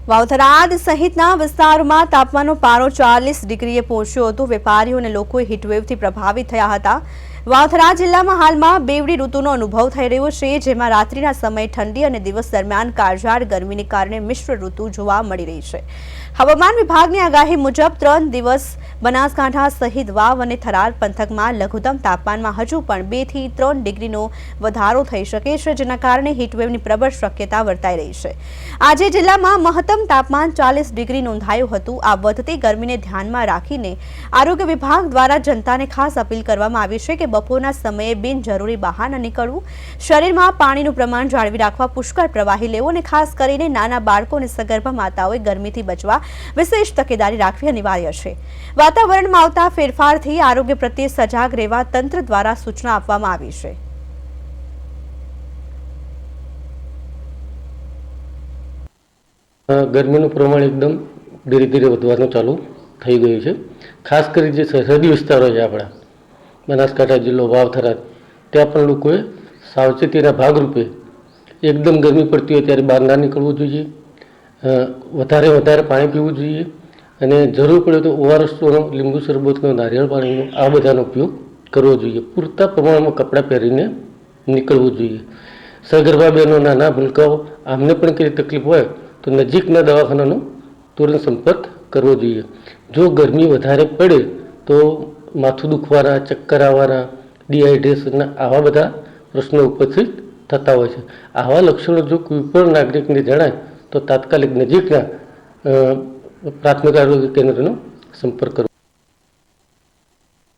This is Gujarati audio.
વાવથરાદ સહિતના વિસ્તારોમાં તાપમાનનો પારો 40 ડિગ્રીએ પહોંચ્યો હતો। વેપારીઓ અને લોકો હીટવેવથી પ્રભાવિત થયા હતા। વાવથરાદ જિલ્લામાં હાલમાં બેવડી ઋતુનો અનુભવ થઈ રહ્યો છે, જેમાં રાત્રિના સમયે ઠંડી અને દિવસ દરમિયાન કાળઝાળ ગરમીને કારણે મિશ્ર ઋતુ જોવા મળી રહી છે। હવામાન વિભાગની આગાહી મુજબ 3 દિવસ બનાસકાંઠા સહિત વાવ અને થરાદ પંથકમાં લઘુત્તમ તાપમાનમાં હજુ પણ 2 થી 3 ડિગ્રીનો વધારો થઈ શકે છે, જેના કારણે હીટવેવની પ્રબળ શક્યતા વર્તાઈ રહી છે। આજે જિલ્લામાં મહત્તમ તાપમાન 40 ડિગ્રી નોંધાયું હતું। આ વધતી ગરમીને ધ્યાનમાં રાખીને આરોગ્ય વિભાગ દ્વારા જનતાને ખાસ અપીલ કરવામાં આવી છે કે બપોરના સમયે બિનજરૂરી બહાર ન નીકળવું, શરીરમાં પાણીનું પ્રમાણ જાળવી રાખવા, પુષ્કળ પ્રવાહી લેવું અને ખાસ કરીને નાના બાળકો અને સગર્ભા માતાઓએ ગરમીથી બચવા વિશેષ તકેદારી રાખવી અનિવાર્ય છે। વાતાવરણમાં આવતા ફેરફારથી આરોગ્ય પ્રત્યે સજાગ રહેવા તંત્ર દ્વારા સૂચના આપવામાં આવી છે। ગરમીનું પ્રમાણ એકદમ ધીરે ધીરે વધવાનું ચાલુ થઈ ગયું છે। ખાસ કરી જે સરહદી વિસ્તારો છે આપણા બનાસકાંઠા જિલ્લો વાવ-થરાદ, ત્યાં પણ લોકોએ સાવચેતીના ભાગરૂપે એકદમ ગરમી પડતી હોય ત્યારે બહાર ના નીકળવું જોઈએ, વધારે પાણી પીવું જોઈએ અને જરૂર પડે તો ઓઆરએસનો, લીંબુ શરબતનો, નારિયેળ પાણીનો આ બધાનો ઉપયોગ કરવો જોઈએ। પૂરતા પ્રમાણમાં કપડાં પહેરીને નીકળવું જોઈએ। સગર્ભા બહેનો, નાના ભૂલકાઓ, આમને પણ કંઈ તકલીફ હોય તો નજીકના દવાખાનાનો તુરંત સંપર્ક કરવો જોઈએ। જો ગરમી વધારે પડે તો માથું દુખવાના, ચક્કર આવવાના, ડિહાઇડ્રેશનના આવા બધા પ્રશ્નો ઉપસ્થિત થતા હોય છે। આવા લક્ષણો જો કોઈ પણ નાગરિકને જણાય તો તાત્કાલિક નજીકના પ્રાથમિક આરોગ્ય કેન્દ્રનો સંપર્ક કરવો।